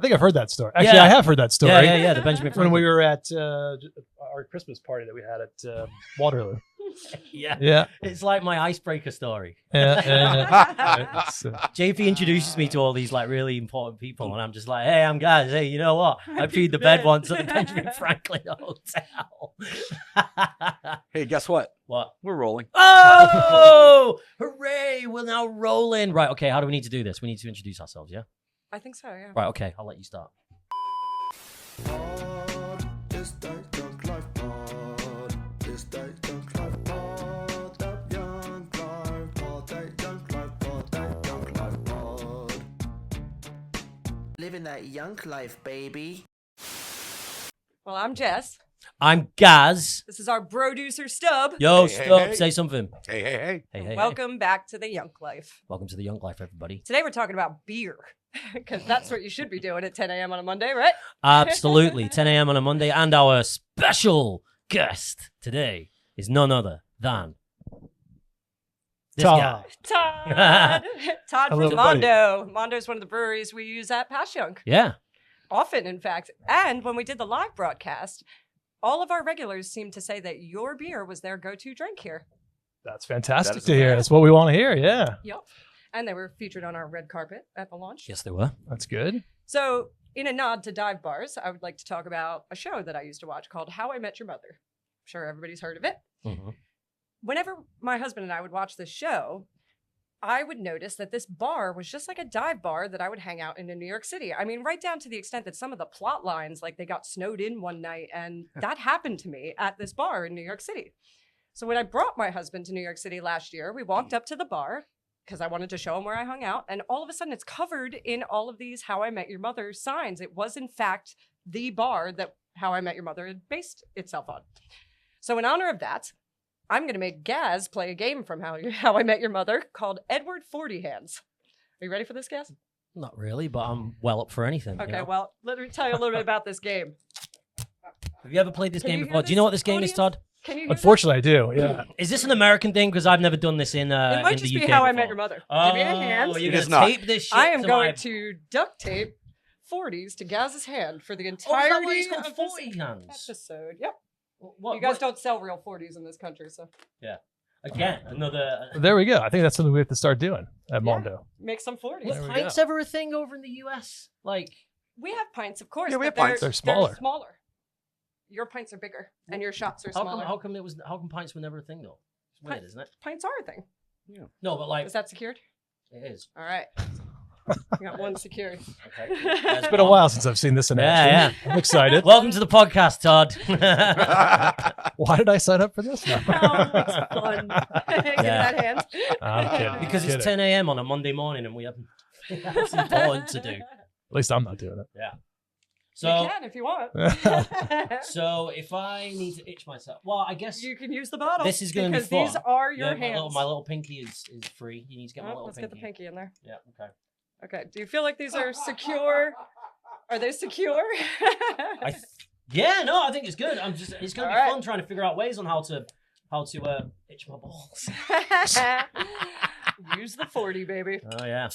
think I've heard that story. Actually, I have heard that story. Yeah. The Benjamin Franklin. When we were at our Christmas party that we had at Waterloo. Yeah. It's like my icebreaker story. Yeah. JP introduces me to all these like really important people, and I'm just like, hey, I'm guys. Hey, you know what? I peed the bed once at the Benjamin Franklin Hotel. Hey, guess what? What? We're rolling. Oh, hooray! We're now rolling. Right. Okay. How do we need to do this? We need to introduce ourselves. Yeah. I think so. Yeah. Right. Okay. I'll let you start. Living that Yunk Life, baby. Well, I'm Jess. I'm Gaz. This is our producer Stub. Yo, Hey, stop. hey. Say something. Hey. Hey. Welcome back to the Yunk Life. Welcome to the Yunk Life, everybody. Today we're talking about beer because that's what you should be doing at 10 a.m. on a Monday, right? Absolutely. 10 a.m. on a Monday, and our special guest today is none other than this guy. Todd. Todd Hello, from buddy. Mondo. Mondo is one of the breweries we use at Passyunk. Yeah. Often, in fact. And when we did the live broadcast, all of our regulars seemed to say that your beer was their go-to drink here. That's fantastic That is to hear. That's what we want to hear. Yeah. Yep. And they were featured on our red carpet at the launch. Yes, they were. That's good. So, in a nod to dive bars, I would like to talk about a show that I used to watch called How I Met Your Mother. I'm sure everybody's heard of it. Mm-hmm. Whenever my husband and I would watch this show, I would notice that this bar was just like a dive bar that I would hang out in New York City. I mean, right down to the extent that some of the plot lines, like they got snowed in one night, and that happened to me at this bar in New York City. So when I brought my husband to New York City last year, we walked up to the bar because I wanted to show him where I hung out. And all of a sudden, it's covered in all of these How I Met Your Mother signs. It was, in fact, the bar that How I Met Your Mother had based itself on. So in honor of that, I'm going to make Gaz play a game from How I Met Your Mother called Edward 40 Hands. Are you ready for this, Gaz? Not really, but I'm well up for anything. Okay, you know? well, let me tell you a little bit about this game. Have you ever played this Can game you before? hear Do you know what this, this game is, audience? Todd? Can you hear Unfortunately, I do. Yeah. Is this an American thing? Because I've never done this in that? It might in just the be UK How I before. Met Your Mother. Oh, Give me a hand. you're It going is to not. tape this shit I am to going my... to duct tape 40s to Gaz's hand for the Oh, is that why entirety it's called of 40 this hands? episode. Yep. What, You guys what- don't sell real 40s in this country, so Again, another... There we go. I think that's something we have to start doing at Mondo. make some 40s. Was There we pints go. ever a thing over in the US? Like... We have pints, of course. Yeah, we but have pints. They're smaller. smaller. Your pints are bigger, and your shots are smaller. How come pints were never a thing though? It's weird, isn't it? Pints are a thing. No, but like Is that secured? it is. All right. We got one secured. Okay. It's been a while since I've seen this in action. Yeah. I'm excited. Welcome to the podcast, Todd. Why did I sign up for this? No. Oh, it's fun. Give me that hand. I'm kidding. Because it's Kidding. 10 a.m. on a Monday morning and we have it's important to do. At least I'm not doing it. Yeah. You So can if you want. so if I need to itch myself, well, I guess You can use the bottle. This is gonna be because these fun. are your yeah, hands. my little pinky is free. You need to get my Oh, little let's pinky. get the pinky in there. Yeah. Okay. Okay. Do you feel like these are secure? Are they secure? Yeah. No, I think it's good. It's gonna be All right. fun trying to figure out ways on how to itch my balls. Use the 40, baby. Oh yeah.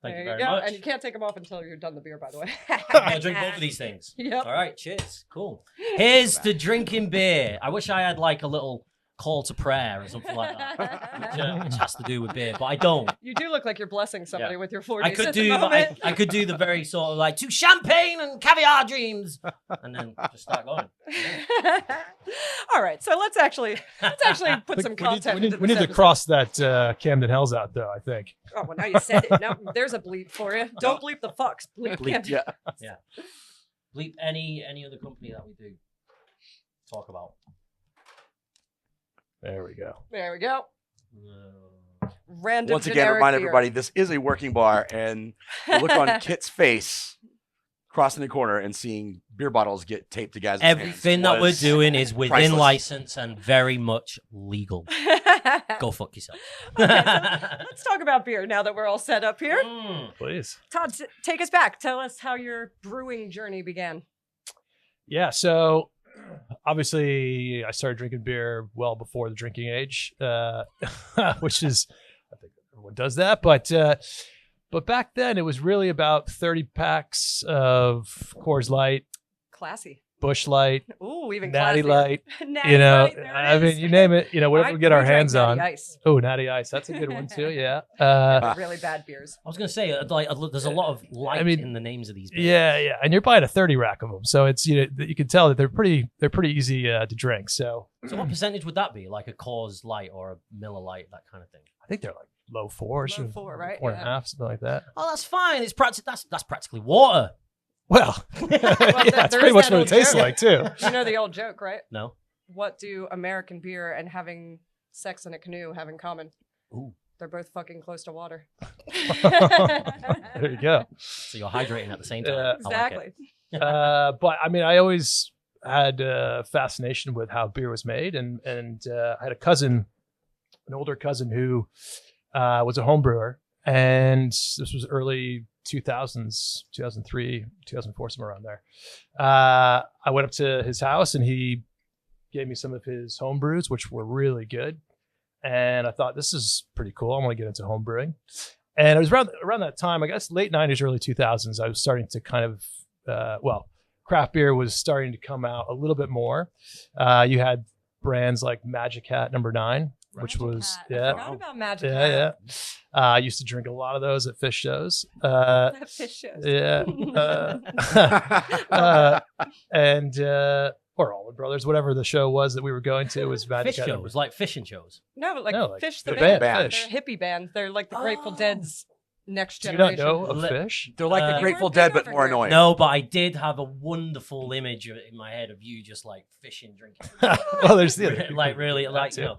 Thank There you you very go. much. And you can't take them off until you're done the beer, by the way. I'm gonna drink both of these things. Yep. All right, cheers. Cool. Here's to drinking beer. I wish I had like a little call to prayer or something like that, which has to do with beer, but I don't. You do look like you're blessing somebody Yeah. with your 40s I could at do the moment. I could do the very sort of like to champagne and caviar dreams, and then just start going. All right, so let's actually put some content into we this need to episode. cross that Camden Hells out, though, I think. Oh, well, now you said it. Now there's a bleep for you. Don't bleep the fucks. Bleep. Bleep, him. Yeah. Bleep any other company that we do talk about. There we go. There we go. Random. Once again, generic remind beer. everybody this is a working bar, and the look on Kit's face, crossing the corner and seeing beer bottles get taped to guys. Everything that we're doing is within priceless. license and very much legal. Go fuck yourself. Okay, so let's talk about beer now that we're all set up here. Please. Todd, take us back. Tell us how your brewing journey began. Yeah, so obviously I started drinking beer well before the drinking age, which is, I think everyone does that. But But back then, it was really about 30 packs of Coors Light, Classy. Busch Light, Ooh, even Natty classier. Light. Natty You know, Light, there it I mean, is. you name it. You know, whatever we get our We drank hands Natty on. Ice. Oh, Natty Ice. That's a good one too. Yeah. Really bad beers. I was going to say, like, there's a lot of light in the names of these beers. Yeah, and you're buying a 30 rack of them, so it's you can tell that they're pretty easy to drink. So So what percentage would that be? Like a Coors Light or a Miller Light, that kind of thing? I think they're like low fours, Low four, right? 4.5, something like that. Oh, that's fine. It's that's practically water. Well, yeah, that's there pretty is much that what it old tastes joke. like too. You know the old joke, right? No. What do American beer and having sex in a canoe have in common? Ooh. They're both fucking close to water. There you go. So you're hydrating at the same time. Yeah. I like Exactly. it. But I mean, I always had a fascination with how beer was made, and I had a cousin, an older cousin who was a home brewer, and this was early 2000s, 2003, 2004, somewhere around there. I went up to his house and he gave me some of his home brews, which were really good. And I thought, this is pretty cool. I want to get into home brewing. And it was around that time, I guess late 90s, early 2000s, I was starting to kind of, craft beer was starting to come out a little bit more. You had brands like Magic Hat No. 9, which Magic was, Hat. yeah. I forgot about Magic Yeah, yeah. Hat. I used to drink a lot of those at fish shows. That fish shows. Yeah. And or Allman Brothers, whatever the show was that we were going to, was Magic Fish Hat shows, like fishing shows. No, like Fish the the band. band. Fish. They're a hippie band. They're like the Grateful Oh. Dead's next Do you generation. not know of Let- Fish? They're like Uh, the Grateful They weren't Dead, big but more over here. annoying. No, but I did have a wonderful image in my head of you just like fishing, drinking. Well, there's the like really, like too. you know,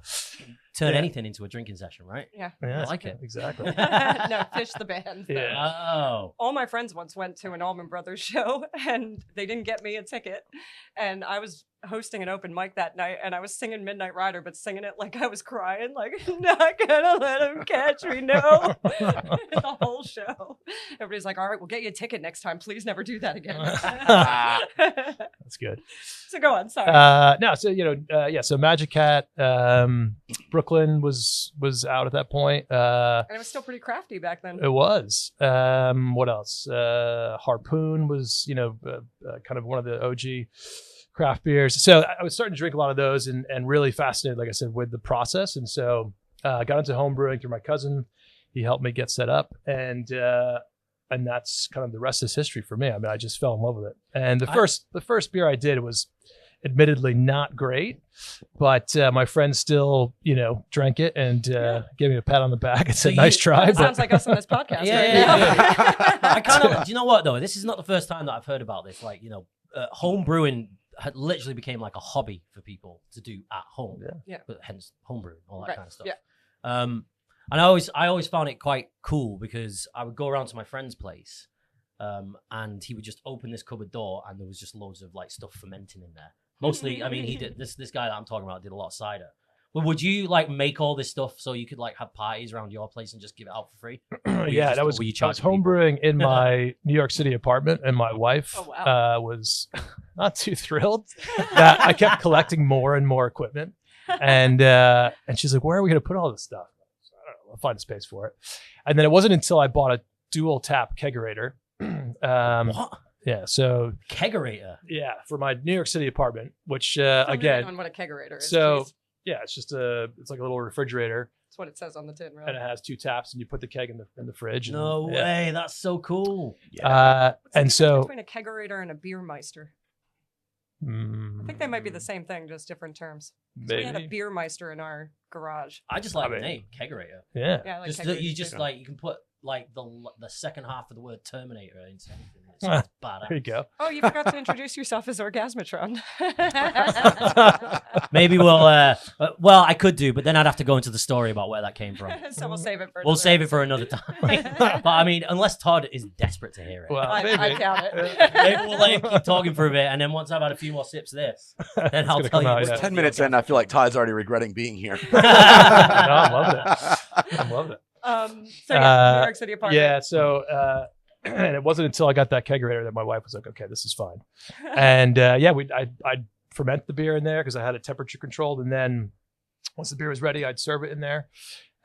turn Yeah. anything into a drinking session, right? Yeah. Yeah, I like it. exactly. No, Fish the band. Yeah. Oh, All my friends once went to an Allman Brothers show and they didn't get me a ticket. And I was hosting an open mic that night and I was singing Midnight Rider, but singing it like I was crying, like, not gonna let him catch me, no. The whole show. Everybody's like, all right, we'll get you a ticket next time. Please never do that again. That's good. So go on, sorry. No, so so Magic Hat, Brooklyn was out at that point. And it was still pretty crafty back then. It was. What else? Harpoon was, kind of one of the OG craft beers. So I was starting to drink a lot of those and really fascinated, like I said, with the process. And so got into home brewing through my cousin. He helped me get set up, and that's kind of the rest is history for me. I mean, I just fell in love with it. And the first beer I did was admittedly not great, but my friends still, drank it and gave me a pat on the back and said, "Nice try." That But sounds like us on this podcast. Yeah, right yeah, now. yeah. I kind of, do you know what though? This is not the first time that I've heard about this. Like, home brewing had literally became like a hobby for people to do at home. Yeah. But hence home brewing, all that Right, kind of stuff. yeah. And I always found it quite cool because I would go around to my friend's place, and he would just open this cupboard door and there was just loads of like stuff fermenting in there. Mostly, I mean, he did this guy that I'm talking about did a lot of cider. Well, would you like make all this stuff so you could like have parties around your place and just give it out for free? yeah, I was charging home people? brewing in my New York City apartment, and my wife Oh, wow. was not too thrilled that I kept collecting more and more equipment. And she's like, "Where are we going to put all this stuff?" So, I don't know. I'll find a space for it. And then it wasn't until I bought a dual tap kegerator. What? Yeah, so Kegerator. yeah, for my New York City apartment, which Somebody again, on what a kegerator is. so Jeez. yeah, it's like a little refrigerator, That's what it says on the tin, right? and it has two taps, and you put the keg in the fridge. And, No yeah. way. That's so cool. What's the difference so between a kegerator and a beer meister. I think they might be the same thing, just different terms. So we had a maybe. beer meister in our garage. I just like I the mean- name Kegerator. Yeah. Yeah, I like Just kegerators that you too. just like you can put like the second half of the word Terminator into anything. It sounds badass. There you go. Oh, you forgot to introduce yourself as Orgasmatron. Maybe we'll. Well, I could do, but then I'd have to go into the story about where that came from. So we'll save it for. We'll another save it for episode. another time. But I mean, unless Todd is desperate to hear it, Well, I maybe. count it. maybe we'll let him keep talking for a bit, and then once I've had a few more sips of this, then I'll gonna tell come you. out, what's yeah. 10 minutes in, I feel like Todd's already regretting being here. No, I'm loving it. I'm loving it. So yeah, New York City apartment. Yeah, so and it wasn't until I got that kegerator that my wife was like, "Okay, this is fine." And I'd ferment the beer in there because I had it temperature controlled, and then once the beer was ready, I'd serve it in there.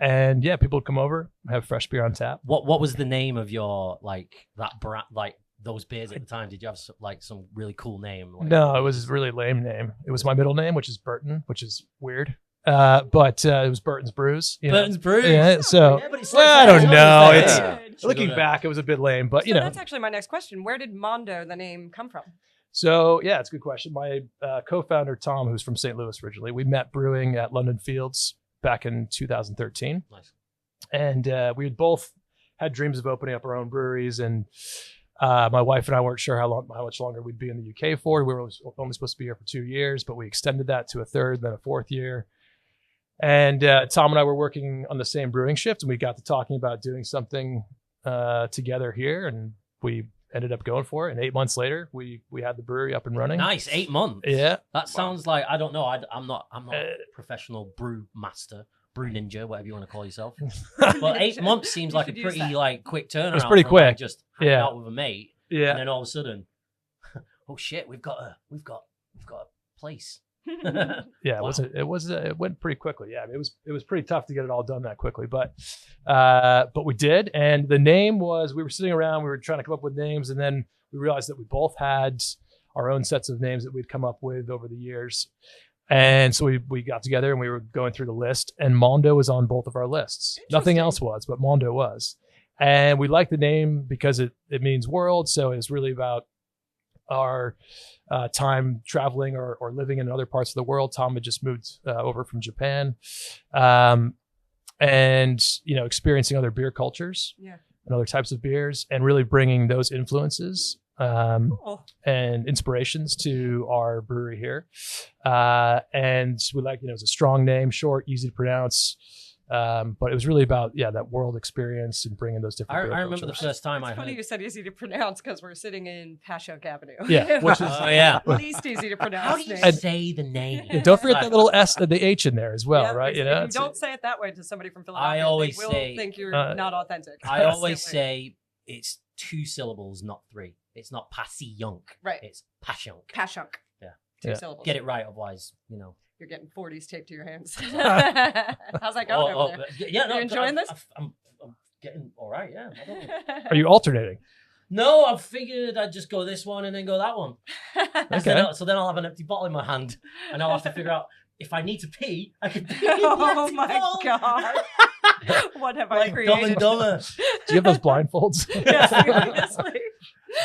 And yeah, people would come over, have fresh beer on tap. What was the name of your that brand, those beers at the time? Did you have some really cool name? No, it was a really lame name. It was my middle name, which is Burton, which is weird. But it was Burton's Brews. Burton's Brews. Yeah. So Yeah, but it's I don't know. It's Yeah. looking back, it was a bit lame, but So that's actually my next question. Where did Mondo, the name, come from? So yeah, it's a good question. My co-founder Tom, who's from St. Louis originally, we met brewing at London Fields back in 2013. Nice. And we had both had dreams of opening up our own breweries, and my wife and I weren't sure how much longer we'd be in the UK for. We were only supposed to be here for 2 years, but we extended that to a third, then a fourth year. And Tom and I were working on the same brewing shift, and we got to talking about doing something together here, and we ended up going for it. And 8 months later, we had the brewery up and running. Nice, 8 months. Yeah, That sounds like, I don't know. I'm not a professional brew master, brew ninja, whatever you want to call yourself. But 8 months seems You like a should use pretty that. quick turnaround. was pretty from, like, quick. just hanging Yeah. out with a mate, yeah. and then all of a sudden, oh shit, we've got a place. Yeah, Wow. it went pretty quickly. Yeah, I mean, it was pretty tough to get it all done that quickly, but we did. And the name was, we were sitting around, we were trying to come up with names, and then we realized that we both had our own sets of names that we'd come up with over the years. And so we got together and we were going through the list, and Mondo was on both of our lists. Nothing else was, but Mondo was. And we liked the name because it means world. So it's really about our time traveling or living in other parts of the world. Tom had just moved over from Japan, and experiencing other beer cultures and other types of beers, and really bringing those influences Cool. and inspirations to our brewery here. And we it was a strong name, short, easy to pronounce. But it was really about that world experience and bringing those different. beer I remember the cultures. first time I It's funny heard. you said easy to pronounce because we're sitting in Passyunk Avenue. Yeah, which is Oh yeah. least easy to pronounce. How do you name. say the name? Yeah, don't forget that little S, the H in there as well, Yeah, right? if It's- you don't say it that way to somebody from Philadelphia, always they will say- think you're Uh, not authentic. I always Constantly. say it's 2 syllables, not 3. It's not Passyunk. Right. It's Passyunk. Passyunk. Yeah. Two Yeah. syllables. Get it right, otherwise, You're getting 40s taped to your hands. How's that going over there? Yeah, no, You enjoying this? I'm getting all right. Yeah. I don't know. Are you alternating? No, I figured I'd just go this one and then go that one. Okay. So then I'll have an empty bottle in my hand, and I'll have to figure out if I need to pee. I can pee. Oh my god! What have I Like created? Dumb and Dumber. Do you have those blindfolds? Yeah, seriously.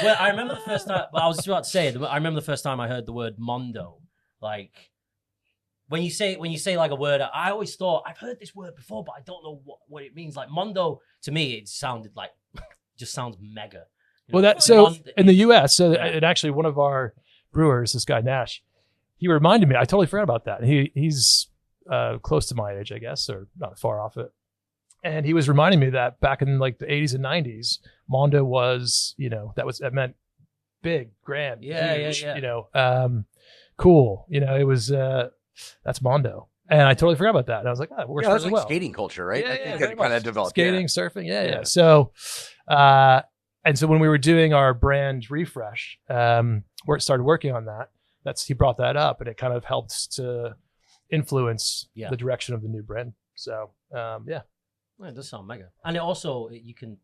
Well, I remember the first time. Well, I was just about to say. I remember the first time I heard the word Mondo. Like when you say like a word, I always thought I've heard this word before, but I don't know what it means. Like Mondo, to me, it sounded like just sounds mega. Well, so Mondo- in the U.S., Yeah. and actually one of our brewers, this guy Nash, he reminded me. I totally forgot about that. He's close to my age, I guess, or not far off it. And he was reminding me that back in like the 80s and 90s, Mondo was, that meant big, grand, Yeah, huge, yeah. Cool. It was that's Mondo. And I totally forgot about that. And I was like, it works Yeah, that's really like well. skating culture, right? Yeah, I yeah, think very that kind much. of developed. Skating, surfing, yeah. Yeah. So, and so when we were doing our brand refresh, started working on that. He brought that up, and it kind of helped to influence Yeah. the direction of the new brand. So, yeah. Well, it does sound mega, and it also you can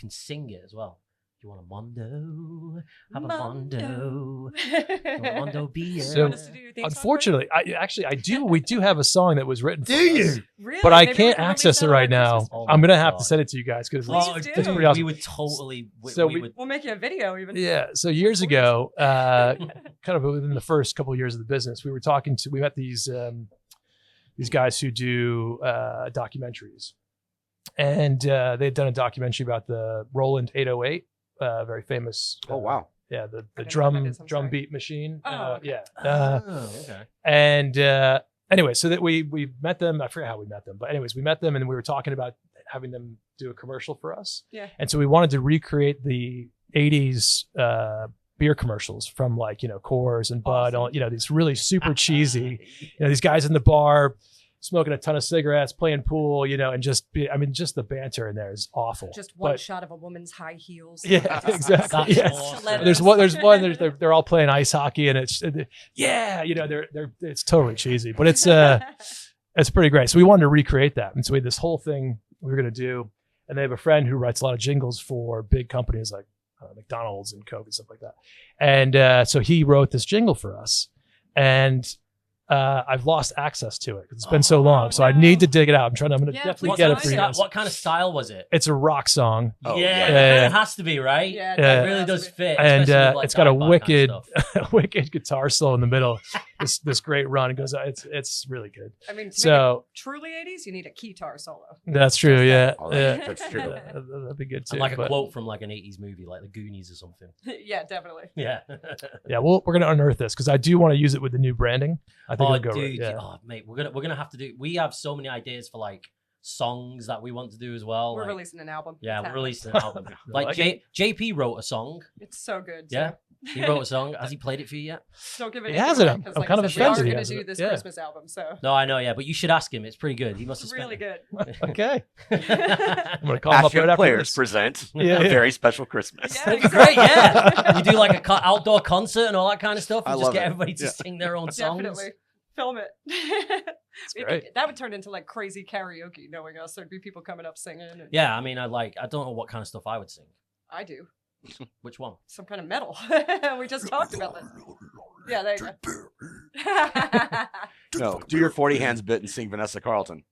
sing it as well. If you want a Mondo, have a Mondo. You want a Mondo beer. So, Want us to do your theme song unfortunately, I do. We do have a song that was written. For us, for you? Really? but I Maybe we can't can release access that it on right our now. Christmas Oh I'm my gonna have God. to send it to you guys because Please Oh, do. dude, it's pretty awesome. we would totally. So we we- would. We'll make you a video even. Yeah. So years ago, kind of within the first couple of years of the business, we met these guys who do documentaries, and they'd done a documentary about the Roland 808, very famous. Oh wow. Yeah, the I don't know what that drum is, I'm drum sorry. beat machine. Oh, okay. Yeah. Oh, okay. And anyway, so that we met them. I forget how we met them, but anyways, we met them, and we were talking about having them do a commercial for us. Yeah. And so we wanted to recreate the 80s beer commercials from Coors and Bud, Awesome. these really super cheesy, these guys in the bar smoking a ton of cigarettes, playing pool, and just the banter in there is awful. Just one But- shot of a woman's high heels. Yeah, That's exactly. Yes. awesome. There's one. They're all playing ice hockey, and it's it's totally cheesy, but it's It's pretty great. So we wanted to recreate that. And so we had this whole thing we were going to do. And they have a friend who writes a lot of jingles for big companies like McDonald's and Coke and stuff like that. And so he wrote this jingle for us. And I've lost access to it because it's been so long. So I need to dig it out. I'm going to definitely get it for you guys. What kind of style was it? It's a rock song. It has to be, right? Yeah, it really does fit. And with, it's got a wicked, kind of wicked guitar solo in the middle. this great run. It goes. It's really good. I mean, to so make it truly 80s, you need a keytar solo. that's true. Yeah, That's true. that'd be good too. and like a but- quote from like an 80s movie, like The Goonies or something. Yeah, definitely. Yeah. Yeah, we're gonna unearth this because I do want to use it with the new branding. I think it'll go right. Yeah. Oh, mate, we're gonna have to do. We have so many ideas for like songs that we want to do as well. We're like, releasing an album. Yeah, It's we're releasing an album. Like JP wrote a song. It's so good. Yeah. He wrote a song. Has he played it for you yet? Don't give it. He hasn't. I'm like kind I of said, we offended are he going to hasn't. do this Yeah. Christmas album, so No, I know, yeah, but you should ask him. It's pretty good. He must have it's really good. Okay. I'm gonna call him up right Passyunk after Players this. present Yeah, a yeah. very special Christmas. Yeah, That'd be great, yeah. You do like a outdoor concert and all that kind of stuff. I And just love get it. everybody to Yeah. sing their own songs. Definitely. Film it. great. That would turn into like crazy karaoke, knowing us. There'd be people coming up singing. And Yeah, I mean, I don't know what kind of stuff I would sing. I do. Which one? Some kind of metal. We just talked about that. Yeah, there you go. No, do your 40 hands bit and sing Vanessa Carlton.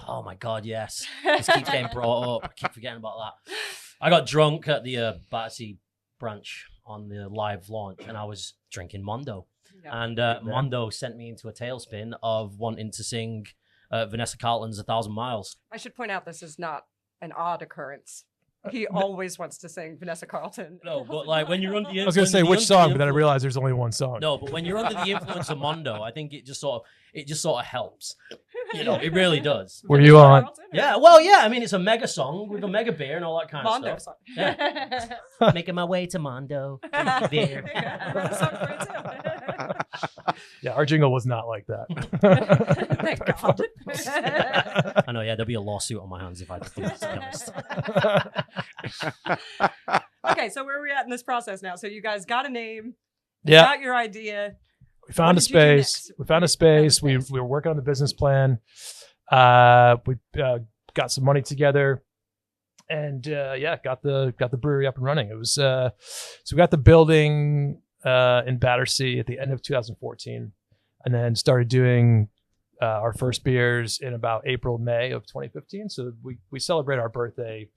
Oh my God, yes. This keeps getting brought up. I keep forgetting about that. I got drunk at the Battersea branch on the live launch and I was drinking Mondo. Yeah. And Mondo sent me into a tailspin of wanting to sing Vanessa Carlton's 1,000 Miles. I should point out this is not an odd occurrence. He always wants to sing Vanessa Carlton. No, but like when you're under the I was gonna say which song, but then I realized there's only one song. No, but when you're under the influence of Mondo, I think it just sort of helps. You know, it really does. Were you on? Yeah, well, yeah. I mean, it's a mega song with a mega beer and all that kind Mondo of stuff. song. Yeah. Making my way to Mondo. Beer. I wrote a song for it too. Yeah, our jingle was not like that. Thank God. I know, yeah, there'll be a lawsuit on my hands if I do this, to be honest. Okay, so where are we at in this process now? So you guys got a name, Yeah, got your idea. we found a What did you do space. next? We found a space. We space. were working on the business plan. We got some money together, and got the brewery up and running. It was so we got the building in Battersea at the end of 2014, and then started doing our first beers in about April, May of 2015. So we celebrate our birthday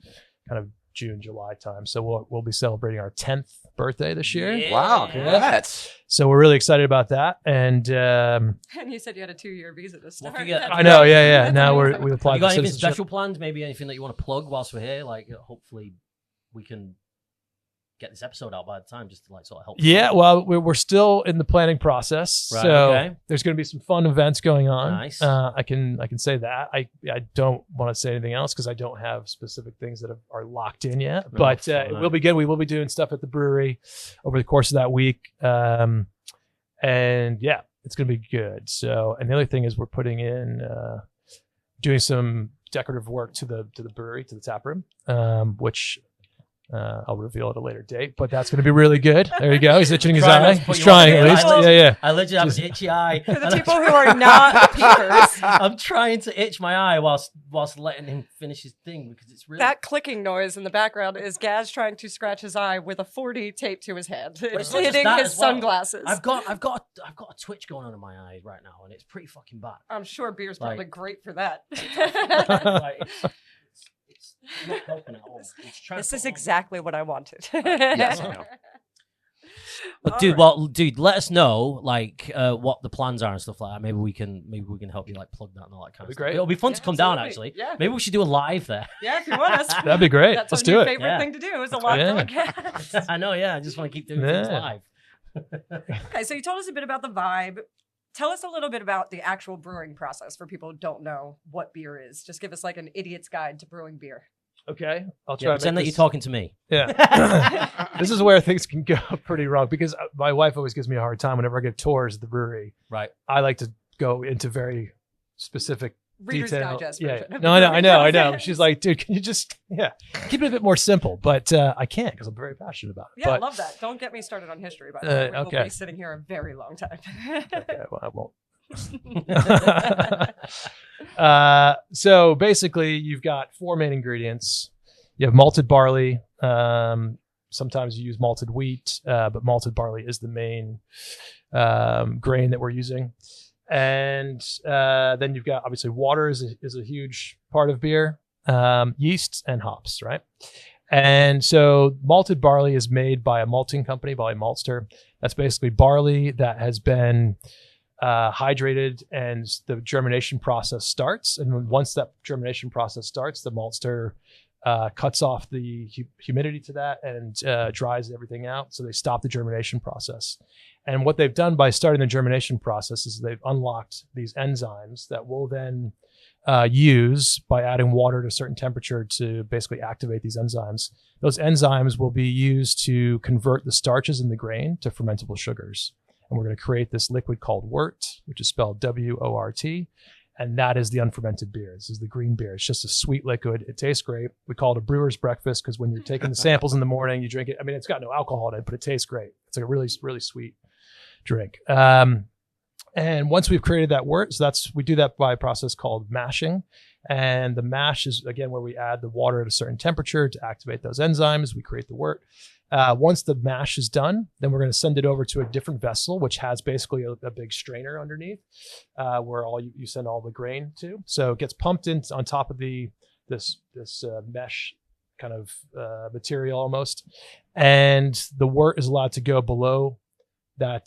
kind of June, July time. So we'll be celebrating our 10th birthday this year. Yeah. Wow, congrats. So we're really excited about that. And And you said you had a 2-year visa to start. you get- That's I know, great. yeah. That's Now amazing. we applied You for got anything citizenship. special planned? Maybe anything that you want to plug whilst we're here? Like, hopefully we can get this episode out by the time just to like sort of help. Yeah, well, we're still in the planning process, Right, so okay. there's going to be some fun events going on. Nice. I can say that. I don't want to say anything else because I don't have specific things that are locked in yet. No, But fine. it will be good. We will be doing stuff at the brewery over the course of that week, and yeah, it's going to be good. So, and the other thing is we're putting in doing some decorative work to the brewery, to the tap room, which. I'll reveal at a later date, but that's going to be really good. There you go. He's itching his Trying not eye. to put He's you on trying there. at least. I love- Yeah. I literally have Just- an itchy eye. For the people who are not peepers, I'm trying to itch my eye whilst letting him finish his thing because it's really that clicking noise in the background is Gaz trying to scratch his eye with a 40 taped to his head. It's it's not just hitting that his as well. sunglasses. I've got a twitch going on in my eye right now, and it's pretty fucking bad. I'm sure beer's Like- probably great for that. Like, it's not helping at all. It's trying This to is put on- exactly what I wanted. Yes, I know. But dude, dude, let us know like what the plans are and stuff like that. Maybe we can help you like plug that and all that kind That'd be of stuff. great. It'll be fun Yeah, to come down absolutely. actually. Yeah. Maybe we should do a live there. Yeah, if you want us. That'd be great. That's Let's our do new it. favorite Yeah. thing to do is a live Yeah. broadcast. I know, yeah. I just want to keep doing things Yeah. live. Okay, so you told us a bit about the vibe. Tell us a little bit about the actual brewing process for people who don't know what beer is. Just give us like an idiot's guide to brewing beer. Okay, I'll try. Yeah, to pretend make that you're this- talking to me. Yeah. This is where things can go pretty wrong because my wife always gives me a hard time whenever I give tours at the brewery. Right. I like to go into very specific Reader's detail. Digest Yeah. version of No, the I know, brewing I know, I process. know. She's like, dude, can you just keep it a bit more simple? But I can't because I'm very passionate about it. Yeah, I but, love that. Don't get me started on history, by the way. We will okay. be sitting here a very long time. okay, well, I won't. So basically, you've got 4 main ingredients. You have malted barley. Sometimes you use malted wheat, but malted barley is the main grain that we're using. And then you've got, obviously, water is a huge part of beer, yeast and hops, right? And so malted barley is made by a malting company, by a maltster. That's basically barley that has been hydrated, and the germination process starts. And once that germination process starts, the maltster cuts off the humidity to that and dries everything out. So they stop the germination process. And what they've done by starting the germination process is they've unlocked these enzymes that will then use by adding water to a certain temperature to basically activate these enzymes. Those enzymes will be used to convert the starches in the grain to fermentable sugars. And we're going to create this liquid called wort, which is spelled W-O-R-T. And that is the unfermented beer. This is the green beer. It's just a sweet liquid. It tastes great. We call it a brewer's breakfast because when you're taking the samples in the morning, you drink it. I mean, it's got no alcohol in it, but it tastes great. It's like a really, really sweet drink. And once we've created that wort, so we do that by a process called mashing. And the mash is, again, where we add the water at a certain temperature to activate those enzymes. We create the wort. Once the mash is done, then we're going to send it over to a different vessel, which has basically a big strainer underneath, where you send all the grain to. So it gets pumped in on top of this mesh kind of material almost, and the wort is allowed to go below that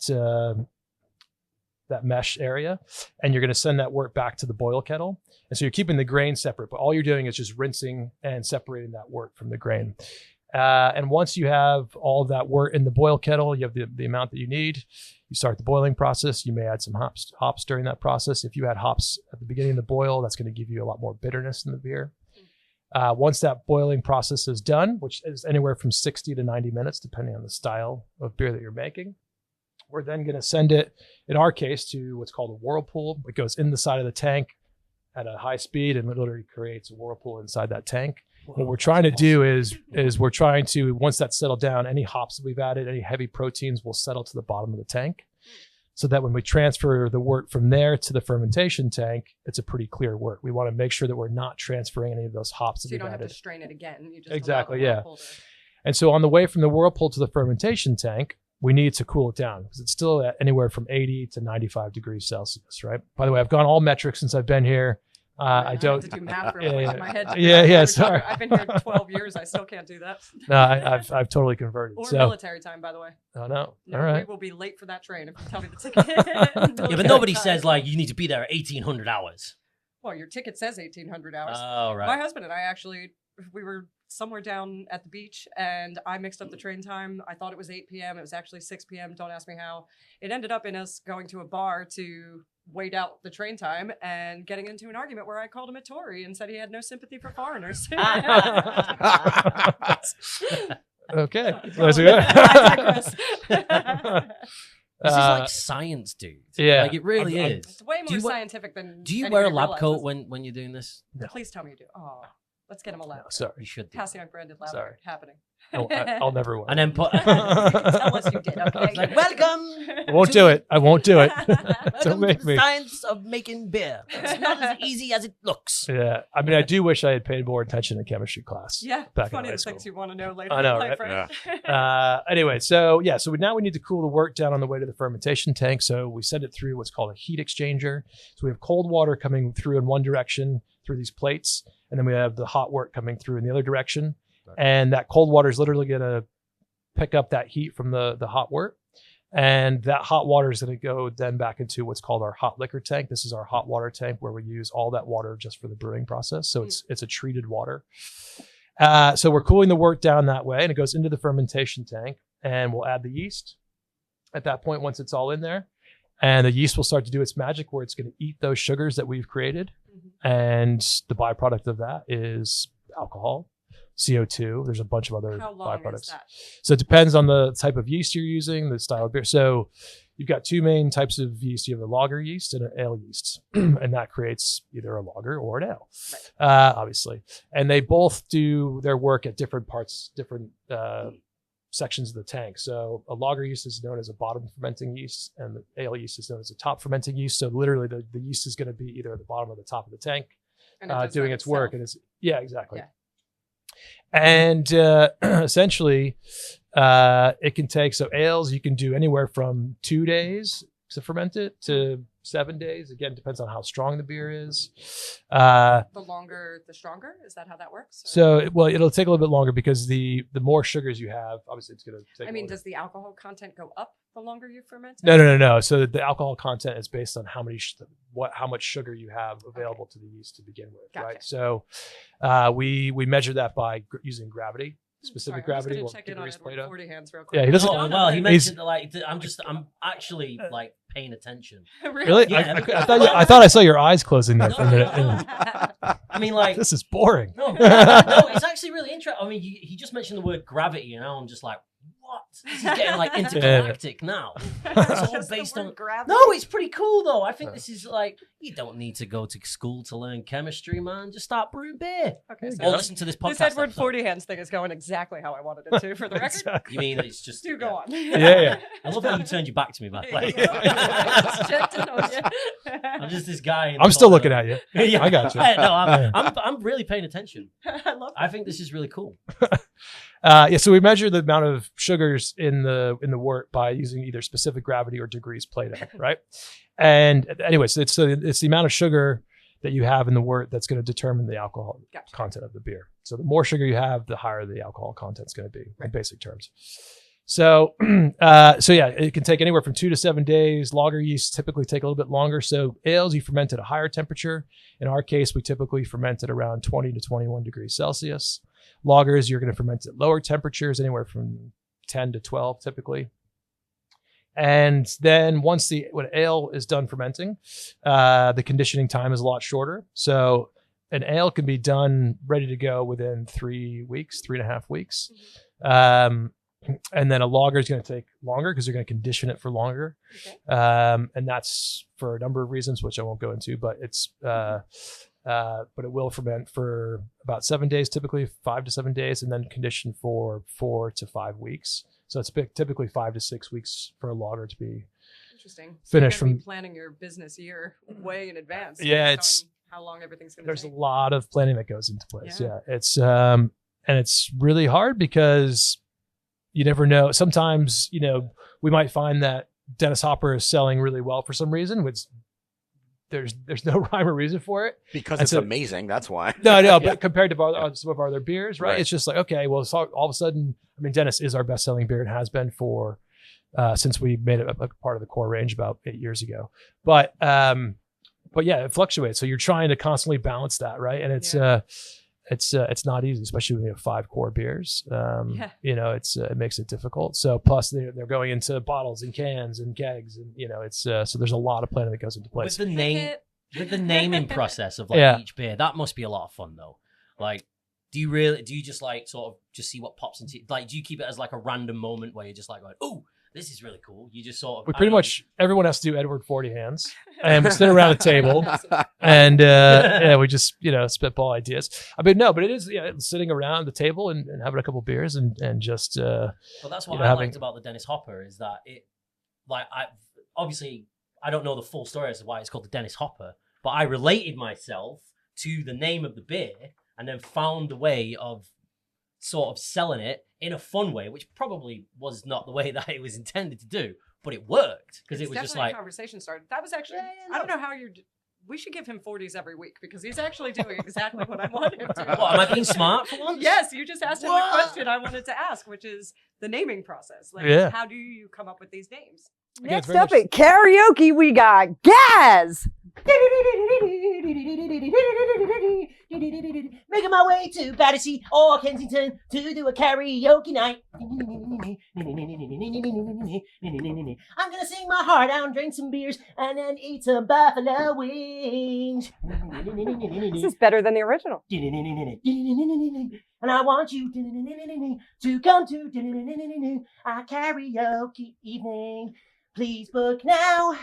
mesh area, and you're going to send that wort back to the boil kettle. And so you're keeping the grain separate, but all you're doing is just rinsing and separating that wort from the grain. And once you have all of that wort in the boil kettle, you have the amount that you need. You start the boiling process. You may add some hops during that process. If you add hops at the beginning of the boil, that's going to give you a lot more bitterness in the beer. Once that boiling process is done, which is anywhere from 60 to 90 minutes, depending on the style of beer that you're making, we're then going to send it, in our case, to what's called a whirlpool. It goes in the side of the tank at a high speed and literally creates a whirlpool inside that tank. What we're trying to do is we're trying to, once that's settled down, any hops that we've added, any heavy proteins will settle to the bottom of the tank, so that when we transfer the wort from there to the fermentation tank, it's a pretty clear wort. We want to make sure that we're not transferring any of those hops that So you we've don't added. have to strain it again. You just Exactly, allow the yeah. whirlpool to- And so on the way from the whirlpool to the fermentation tank, we need to cool it down because it's still at anywhere from 80 to 95 degrees Celsius, right? By the way, I've gone all metrics since I've been here. I don't. have to do math real quick in my head. Yeah, sorry. I've been here 12 years. I still can't do that. No, I've totally converted. Or So, military time, by the way. oh no, No, all right. we will be late for that train if you tell me the ticket. Yeah, but nobody says like you need to be there at 1800 hours. Well, your ticket says 1,800 hours. Oh, right. My husband and I actually, we were somewhere down at the beach and I mixed up the train time. I thought it was 8 p.m. It was actually 6 p.m. Don't ask me how. It ended up in us going to a bar to wait out the train time and getting into an argument where I called him a Tory and said he had no sympathy for foreigners. Okay. I That's good. digress. This is like science, dude. yeah. Like it really is. It's way Do more you wear- scientific than. Do you anybody wear a lab realizes. coat when you're doing this? No. Please tell me you do. Oh, let's get him a lab coat. Sorry. You should do. Passyunk branded lab Sorry. coat happening. I'll never wear. And then put. You can tell us you did, okay? It's like, welcome. I won't do it. I won't do it. Welcome make to me. the science of making beer. It's not as easy as it looks. Yeah. I mean, I do wish I had paid more attention in chemistry class. Yeah, Back in funny high the things school. you want to know later. I know, in life, right? Anyway, so now we need to cool the wort down on the way to the fermentation tank. So we send it through what's called a heat exchanger. So we have cold water coming through in one direction through these plates, and then we have the hot wort coming through in the other direction. And that cold water is literally going to pick up that heat from the hot wort. And that hot water is going to go then back into what's called our hot liquor tank. This is our hot water tank where we use all that water just for the brewing process. So it's a treated water. So we're cooling the wort down that way, and it goes into the fermentation tank, and we'll add the yeast at that point once it's all in there. And the yeast will start to do its magic where it's going to eat those sugars that we've created. And the byproduct of that is alcohol, CO2. There's a bunch of other How long byproducts. is that? So it depends on the type of yeast you're using, the style of beer. So you've got two main types of yeast. You have a lager yeast and an ale yeast, and that creates either a lager or an ale, obviously. And they both do their work at different parts, different sections of the tank. So a lager yeast is known as a bottom fermenting yeast, and the ale yeast is known as a top fermenting yeast. So literally the yeast is going to be either at the bottom or the top of the tank, doing its work. And exactly. Yeah. And essentially, it can take, so ales, you can do anywhere from 2 days to ferment it to 7 days. Again, depends on how strong the beer is. The longer, the stronger? Is that how that works? So, it'll take a little bit longer because the more sugars you have, obviously it's going to take longer. Does the alcohol content go up the longer you ferment it? No. So the alcohol content is based on how much sugar you have available to the yeast to begin with, Gotcha. right? So we measure that by using gravity. Specific gravity. I'm just gonna check in on Edward 40 hands real quick. Yeah, he doesn't. Oh, well, he mentioned I'm actually like paying attention. Really? Yeah. I thought I saw your eyes closing there for a minute. I mean, like, this is boring. No, it's actually really interesting. I mean, he just mentioned the word gravity, and I'm just like, what? This is getting like intergalactic now. It's all based on gravity. No, it's pretty cool though. I think this is like, you don't need to go to school to learn chemistry, man. Just start brewing beer. Okay, Or listen to this podcast. This Edward episode. 40 hands thing is going exactly how I wanted it to, for the record. Exactly. You mean it's just Do go on. Yeah. I love how you turned your back to me, man. Like, Just checked in on you. I'm just this guy. I'm still looking at you. Yeah, I got you. No, I'm really paying attention. I love that. I think this is really cool. So we measure the amount of sugars in the wort by using either specific gravity or degrees Plato, right? And anyways, it's the amount of sugar that you have in the wort that's going to determine the alcohol content of the beer. So the more sugar you have, the higher the alcohol content's going to be in basic terms. So, it can take anywhere from 2 to 7 days. Lager yeasts typically take a little bit longer. So ales, you ferment at a higher temperature. In our case, we typically ferment at around 20 to 21 degrees Celsius. Lagers, you're going to ferment at lower temperatures, anywhere from 10 to 12 typically. And then when ale is done fermenting, the conditioning time is a lot shorter. So an ale can be done ready to go within 3 weeks, 3.5 weeks. And then a lager is going to take longer because you're going to condition it for longer. Okay. And that's for a number of reasons, which I won't go into, but but it will ferment for about 7 days, typically 5 to 7 days, and then condition for 4 to 5 weeks. So it's typically 5 to 6 weeks for a lager to be interesting. Finished So you're gonna from be planning your business year way in advance. Yeah, based on how long everything's going to there's take. a lot of planning that goes into place. Yeah. It's and it's really hard because you never know. Sometimes, we might find that Dennis Hopper is selling really well for some reason, which there's no rhyme or reason for it. Because And it's so- amazing. That's why. No, but compared to some of our other beers, right? Right. It's just like, okay, well, so all of a sudden, Dennis is our best-selling beer and has been for since we made it a part of the core range about 8 years ago. But yeah, it fluctuates. So you're trying to constantly balance that, right? And it's not easy, especially when you have 5 core beers. It makes it difficult. So plus they're going into bottles and cans and kegs, and so there's a lot of planning that goes into place. With the naming process of each beer, that must be a lot of fun though. Like, do you just like sort of just see what pops into, like, do you keep it as like a random moment where you're just like going, oh, this is really cool? You just sort of, We pretty much, everyone has to do Edward 40 hands, and we sit around a table and we just, spitball ideas. But it is sitting around the table and having a couple beers and just. But that's what I liked about the Dennis Hopper is that I don't know the full story as to why it's called the Dennis Hopper, but I related myself to the name of the beer and then found a way of sort of selling it in a fun way, which probably was not the way that it was intended to do, but it worked because it was just like a conversation started. That was actually I don't know how we should give him 40s every week because he's actually doing exactly what I want him to. What, am I being smart for once? Yes, you just asked him the question I wanted to ask, which is the naming process. Like, how do you come up with these names? Next up at karaoke, we got Gaz. Making my way to Battersea or Kensington to do a karaoke night. I'm gonna sing my heart out, drink some beers, and then eat some buffalo wings. This is better than the original. And I want you to come to our karaoke evening. Please book now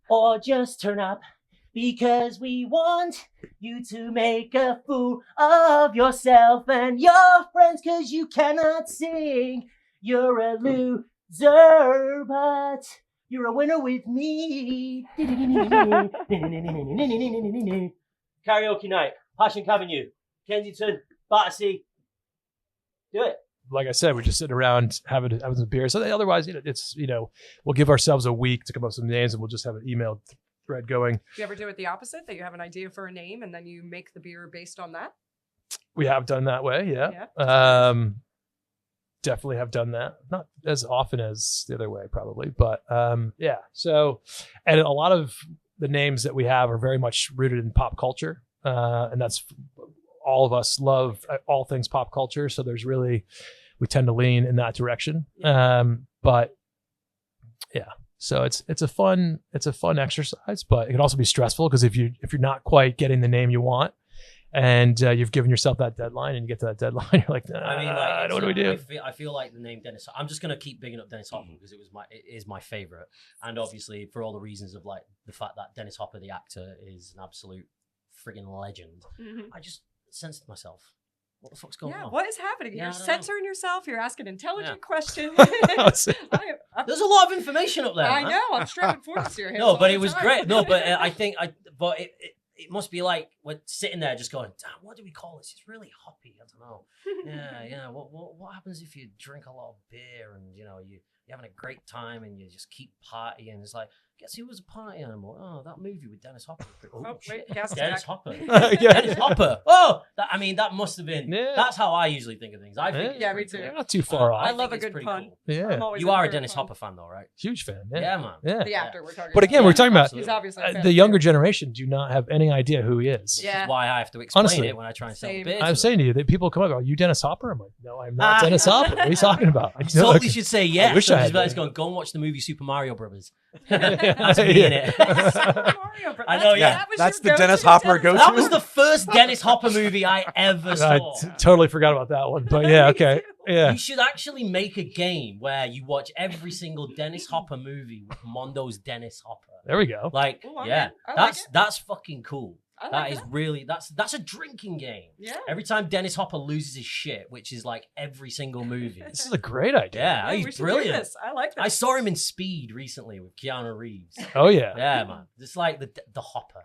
or just turn up, because we want you to make a fool of yourself and your friends, because you cannot sing. You're a loser, but you're a winner with me. Karaoke night, Passyunk Avenue, Kensington, Battersea. Do it. Like I said, we're just sitting around having some beer. So otherwise, it's we'll give ourselves a week to come up with some names, and we'll just have an email thread going. Do you ever do it the opposite, that you have an idea for a name and then you make the beer based on that? We have done that way, yeah. Definitely have done that. Not as often as the other way, probably, but yeah. So, and a lot of the names that we have are very much rooted in pop culture, and that's all of us love all things pop culture. So we tend to lean in that direction. But yeah, so it's a fun exercise, but it can also be stressful because if you're not quite getting the name you want, and you've given yourself that deadline, and you get to that deadline, you're like, what do we do? I feel like the name Dennis. I'm just gonna keep bigging up Dennis Hopper because it is my favorite, and obviously for all the reasons of like the fact that Dennis Hopper, the actor, is an absolute friggin' legend. I just censored myself. What the fuck's going on? What is happening? Yeah, You're censoring yourself. You're asking intelligent questions. There's a lot of information up there. I man. know. I'm strapping forks to your hands. No, but it was great. No, but I think it must be like we're sitting there just going, damn, what do we call this? It's really hoppy. I don't know. Yeah. What happens if you drink a lot of beer and you're having a great time and you just keep partying? It's like, guess who was a party animal? Oh, that movie with Dennis Hopper. Wait, gas Dennis back. Hopper. Yeah. Dennis Hopper. Oh, that must have been. Yeah. That's how I usually think of things. I think. Yeah, it's me pretty too. cool. You're not too far off. I love a think it's good pretty pun. cool. Yeah, I'm always You are a fan of Dennis fun. Hopper fan, though, right? huge fan. Yeah, man. Yeah. The actor we're talking But about. again, we're talking about Absolutely. He's obviously a fan the of younger beer. generation do not have any idea who he is. Which Yeah. is why I have to explain Honestly. it when I try and sell Same. beer. I'm saying to you that people come up, are you Dennis Hopper? I'm like, no, I'm not Dennis Hopper. What are you talking about? You totally should say yes. I wish I had Somebody's that. going, go and watch the movie Super Mario Brothers. Yeah. That's me in it. Super Mario Bros. I know, yeah. That was That's your the Dennis go-to Hopper go-to. That was the first Dennis Hopper movie I ever saw. Totally forgot about that one. But yeah, okay. Yeah. You should actually make a game where you watch every single Dennis Hopper movie with Mondo's Dennis Hopper. There we go. Like, Ooh, I'm yeah, in. I like it. that's fucking cool. I like That is that. really that's a drinking game. Yeah. Every time Dennis Hopper loses his shit, which is like every single movie. This is a great idea. Yeah, Yeah, we he's should do brilliant. this. I like that. I saw him in Speed recently with Keanu Reeves. Oh, yeah. Yeah, man. It's like the Hopper.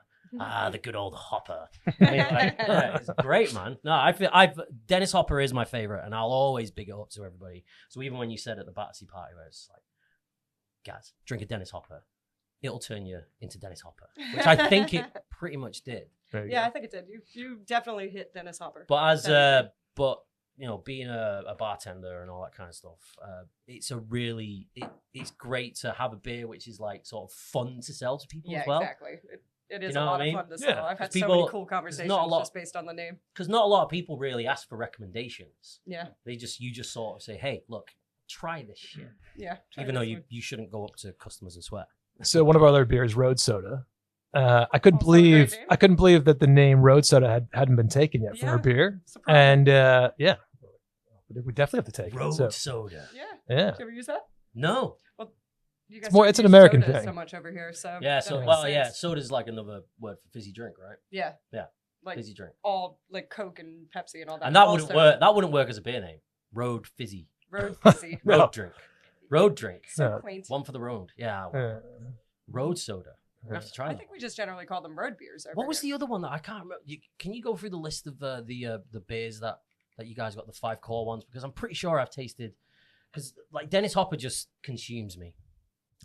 The good old Hopper. I mean, like, yeah, it's great, man. No, Dennis Hopper is my favorite, and I'll always big it up to everybody. So even when you said at the Battersea party, where it's like, guys, drink a Dennis Hopper, it'll turn you into Dennis Hopper, which I think it pretty much did. There you Yeah, go. I think it did. You definitely hit Dennis Hopper. But Definitely. being a bartender and all that kind of stuff, it's it's great to have a beer which is like sort of fun to sell to people Yeah, as well. exactly. It is know a what lot I mean? of fun to Yeah. sell. I've had People- so many cool there's conversations not a lot- just based on the name. Because not a lot of people really ask for recommendations. Yeah, You just sort of say, hey, look, try this shit. yeah. Even though you shouldn't go up to customers and swear. So one of our other beers, Road Soda. I couldn't Also a great believe name. that the name Road Soda hadn't been taken yet for Yeah. our beer. Surprise. And yeah, we definitely have to take Road it. So, soda. Yeah. yeah. Did you ever use that? No. You guys more- don't it's an use American soda thing. so much over here. So Yeah, that so makes sense. soda's like another word for fizzy drink, right? Yeah. Yeah. Like Fizzy drink. all like Coke and Pepsi and all that. And that all wouldn't soda. work. That wouldn't work as a beer name. Road fizzy. Road fizzy. Road No. drink. Road drink. So No. quaint. One for the road. Yeah. Uh, Road soda. We have to try I that. think we just generally call them road beers. Over What was here. the other one that I can't remember? Can you go through the list of the beers that you guys got, the 5 core ones? Because I'm pretty sure I've tasted. Because like Dennis Hopper just consumes me.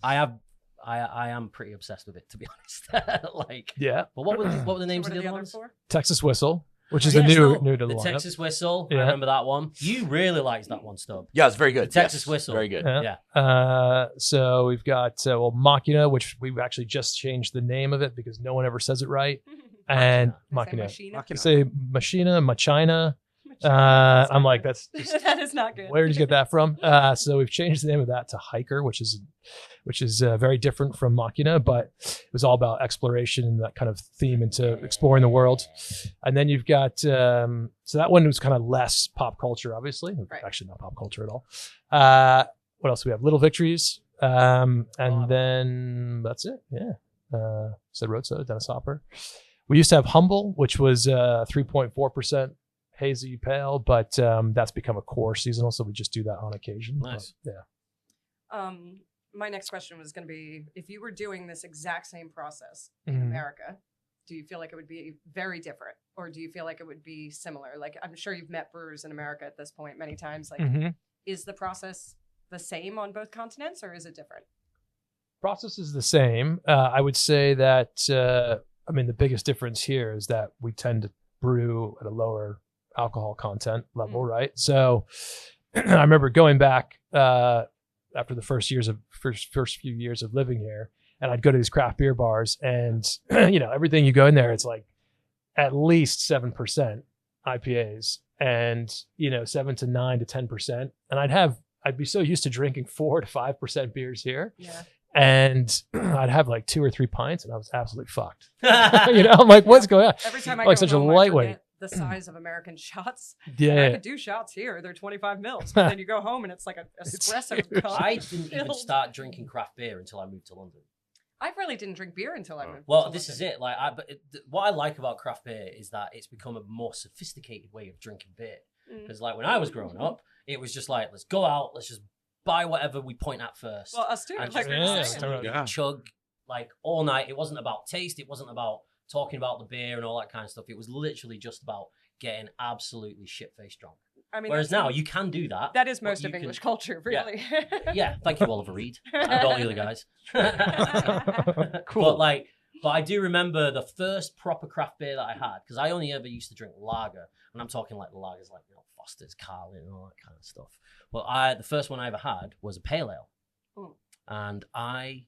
I am pretty obsessed with it, to be honest. Like, yeah. but what were the names What of are the other other ones? four? Texas Whistle, which is Yes, a new no, to the the lineup. Texas Whistle. Yeah. I remember that one. You really liked that one, Stubb. Yeah, it's very good. The Texas Yes, Whistle. Very good. Yeah. Yeah. So we've got Machina, which we've actually just changed the name of it because no one ever says it right. And Machina. Machina. Say Machina, Machina. I'm like, that's just, that is not good. where did you get that from? So we've changed the name of that to Hiker, which is very different from Machina, but it was all about exploration and that kind of theme into exploring the world. And then you've got so that one was kind of less pop culture, obviously. Right. Actually, not pop culture at all. What else do we have? Little Victories, and then that's it. Yeah, said Road Soda, Dennis Hopper. We used to have Humble, which was 3.4% hazy pale, but that's become a core seasonal, so we just do that on occasion. Nice. But, yeah. My next question was going to be, if you were doing this exact same process in Mhm. America, do you feel like it would be very different, or do you feel like it would be similar? Like, I'm sure you've met brewers in America at this point many times. Like, Mhm. is the process the same on both continents, or is it different? Process is the same. I would say that, the biggest difference here is that we tend to brew at a lower alcohol content level, right? So I remember going back after the first few years of living here, and I'd go to these craft beer bars, and everything you go in there, it's like at least 7% IPAs, and 7 to 9 to 10%. And I'd be so used to drinking 4 to 5% beers here. Yeah. And I'd have like 2 or 3 pints, and I was absolutely fucked. I'm like, what's going on? Every time I Like go such a home, I lightweight. forget the size of American shots. Yeah. And I could do shots here. They're 25 mils. But then you go home and it's like an espresso huge. cup. I didn't even filled. start drinking craft beer until I moved to London. I really didn't drink beer until I moved. Well, to this is London. it. What I like about craft beer is that it's become a more sophisticated way of drinking beer. Because when I was growing up, it was just like, let's go out, let's just buy whatever we point at first. Well, us too. and Like just we were Yeah, saying. totally. Yeah. chug all night. It wasn't about taste. It wasn't about talking about the beer and all that kind of stuff. It was literally just about getting absolutely shit-faced drunk. I mean, Whereas that's- now you can do that. that is but most you of can- English culture, Yeah. really. Yeah, thank you, Oliver Reed, and all the other guys. Cool. But I do remember the first proper craft beer that I had, because I only ever used to drink lager, and I'm talking like the lagers like Foster's, Carlin, and all that kind of stuff. But the first one I ever had was a pale ale, and I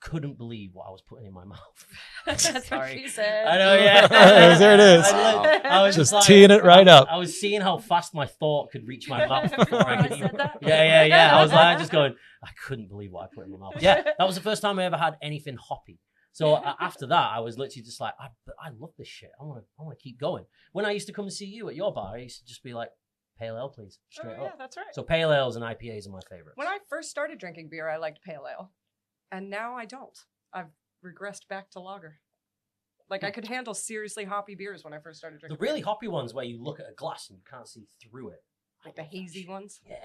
couldn't believe what I was putting in my mouth. That's what Sorry. she said. I know, yeah. There it is. I was Just like- teeing it right up. I was seeing how fast my thought could reach my mouth before Before I I could said even. that? Yeah. I was like, just going, I couldn't believe what I put in my mouth. Yeah, that was the first time I ever had anything hoppy. So after that, I was literally just like, I love this shit. I want to keep going. When I used to come and see you at your bar, I used to just be like, pale ale, please, straight Yeah, up. that's right. So pale ales and IPAs are my favorites. When I first started drinking beer, I liked pale ale, and now I don't. I've regressed back to lager. Like, I could handle seriously hoppy beers when I first started The drinking. really hoppy ones where you look at a glass and you can't see through it. Like the hazy ones. Yeah,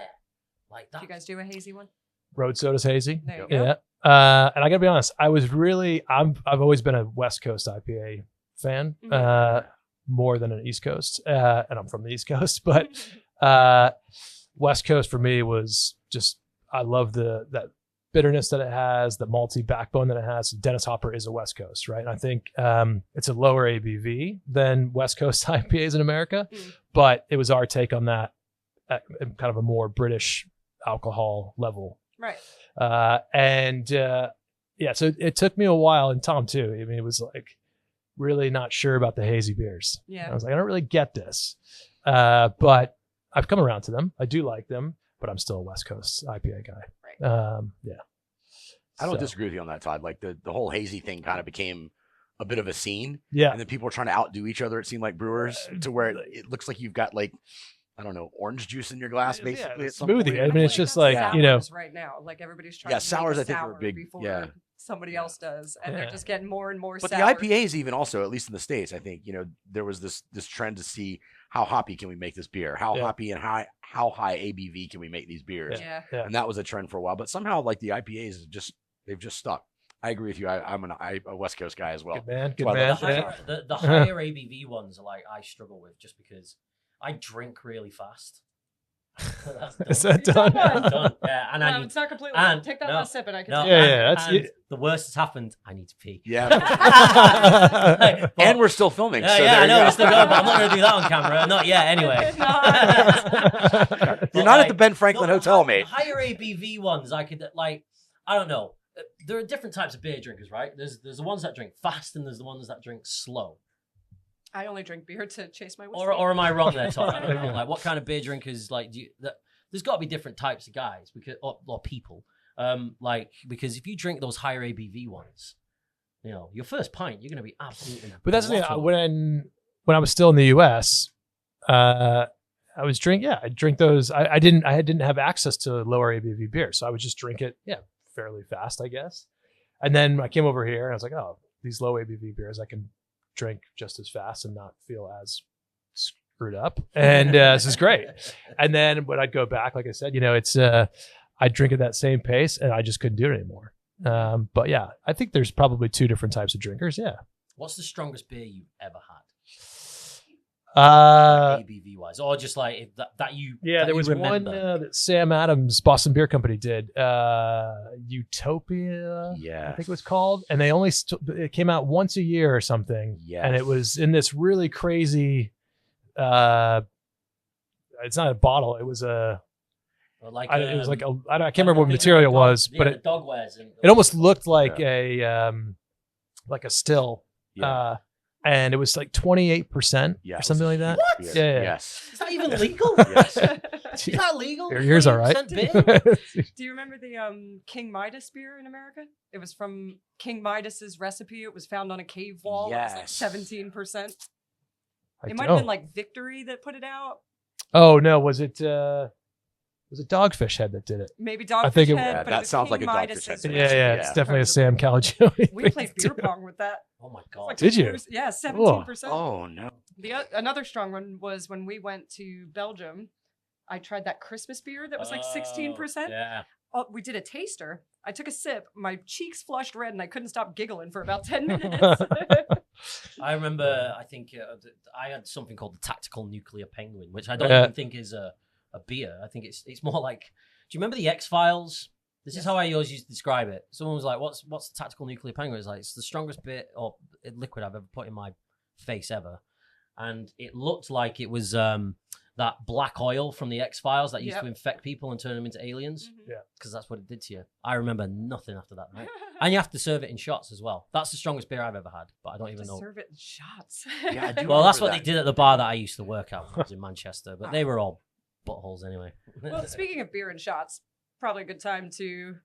like Do that. you guys do a hazy one? Road soda's hazy. There you go. Yeah. And I gotta be honest, I've always been a West Coast IPA fan, more than an East Coast. And I'm from the East Coast, but West Coast for me was just, I love that bitterness that it has, the malty backbone that it has. Dennis Hopper is a West Coast, right? And I think it's a lower ABV than West Coast IPAs in America, but it was our take on that at kind of a more British alcohol level. Right. So it took me a while, and Tom too. I mean, it was like really not sure about the hazy beers. Yeah. I was like, I don't really get this, but I've come around to them. I do like them, but I'm still a West Coast IPA guy. Right. Yeah. I don't So, disagree with you on that, Todd. Like the whole hazy thing kind of became a bit of a scene. Yeah. And then people were trying to outdo each other, it seemed like brewers, to where it looks like you've got like, I don't know, orange juice in your glass, Yeah, basically. At some smoothie. point. I mean, it's just like, Sours you know. right now, like everybody's trying Yeah, to sours, make a I think, are sour big. before Yeah. somebody else does, and Yeah. they're just getting more and more But sour. the IPAs, even also, at least in the States, I think, there was this trend to see how hoppy can we make this beer? How Yeah. hoppy and how high ABV can we make these beers? Yeah. Yeah. And that was a trend for a while. But somehow, like the IPAs, they've just stuck. I agree with you. I'm a West Coast guy as well. Good man. Good Well, man. The Yeah. higher, the higher ABV ones are like I struggle with just because I drink really fast. That's done. Is that done? I'm done. Yeah, and I No, need, it's not completely. and- Take that no, last sip, and I can. no, tell. Yeah, and- yeah, that's- and the worst has happened. I need to pee. Yeah. Like, but- And we're still filming. yeah, so yeah, there I you know go. we're still going, but I'm not going to do that on camera. Not yet, anyway. You're But, not at like, the Ben Franklin no, Hotel, the mate. higher ABV ones, I could like. I don't know. There are different types of beer drinkers, right? There's the ones that drink fast, and there's the ones that drink slow. I only drink beer to chase my whiskey. Or am I wrong there, Todd? I don't know. Like, what kind of beer drinkers like do you? There's got to be different types of guys because or people. Because if you drink those higher ABV ones, your first pint, you're going to be absolutely. But that's the thing. throttled. When I was still in the U.S., I was I drink those. I didn't have access to lower ABV beer, so I would just drink it, fairly fast, I guess. And then I came over here and I was like, oh, these low ABV beers I can drink just as fast and not feel as screwed up, and this is great. And then when I'd go back, like I said, it's I'd drink at that same pace, and I just couldn't do it anymore. But yeah, I think there's probably two different types of drinkers. Yeah. What's the strongest beer you've ever had? ABV wise, or just like if that you? Yeah, that there you was one remember? that Sam Adams, Boston Beer Company, did. Utopia, Yeah. I think it was called, and they only it came out once a year or something. Yes. And it was in this really crazy. It's not a bottle. It was a. Or like it was like a. I can't like remember what the material it dog- was, yeah, but the dog wears. it almost looked like a still. Yeah. And it was like 28% Yeah, or something like that. What? Yes. Yeah. Yes. Is that even legal? Yes. Is that legal? Yours all right. 28% beer? Do you remember the King Midas beer in America? It was from King Midas's recipe. It was found on a cave wall. Yes. It was like 17%. I It might have don't. been like Victory that put it out. Oh no, was it Dogfish Head that did it? Maybe Dogfish I think it- Head, Yeah, but that it was sounds King like a Dogfish Midas's Head. recipe. Yeah, it's definitely a Sam Calagione. We played beer pong with that. Oh my It's god! like Did you? Yeah, 17%. Oh no. Another strong one was when we went to Belgium. I tried that Christmas beer that was like 16%. Yeah. Oh, we did a taster. I took a sip. My cheeks flushed red, and I couldn't stop giggling for about 10 minutes. I remember. I think I had something called the Tactical Nuclear Penguin, which I don't Yeah. even think is a beer. I think it's more like. Do you remember the X-Files? This is how I always used to describe it. Someone was like, "What's the Tactical Nuclear Penguin?" It's like it's the strongest bit or liquid I've ever put in my face ever, and it looked like it was that black oil from the X-Files that used Yep. to infect people and turn them into aliens. Mhm. Yeah. Because that's what it did to you. I remember nothing after that night. And you have to serve it in shots as well. That's the strongest beer I've ever had, but I don't even to know. serve it in shots. Yeah, I do Well, that's remember what that. they did at the bar that I used to work at when I was in Manchester, but they were all buttholes anyway. Well, speaking of beer and shots, probably a good time to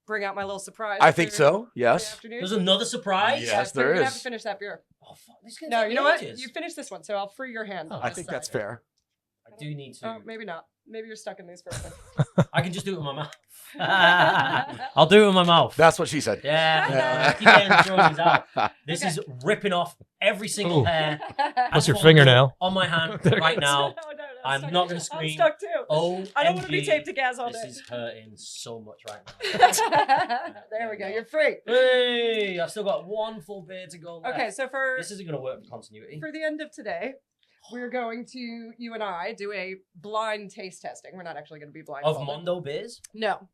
bring out my little surprise. I think for so. the Yes. afternoon. There's another surprise? Yeah. Yes, so you're there gonna have is. to finish that beer. Oh, fuck. This is gonna No, take you know what? ages. You finish this one, so I'll free your hand. Oh, I think that's fair. I do need to. Oh, maybe not. Maybe you're stuck in these first. I can just do it with my mouth. I'll do it with my mouth. That's what she said. Yeah. Keep getting throwing these out. This is ripping off every single Ooh. hair. What's your and fingernail? on my hand There it right goes. now. No, I'm stuck. not gonna I'm scream. stuck too. Oh, I don't want to be taped to gas all This day. is hurting so much right now. There we go. You're free. Hey, I've still got one full beer to go left. Okay, so for This isn't going to work for continuity. for the end of today, we're going to you and I do a blind taste testing. We're not actually going to be blind. Of Mondo beers? No,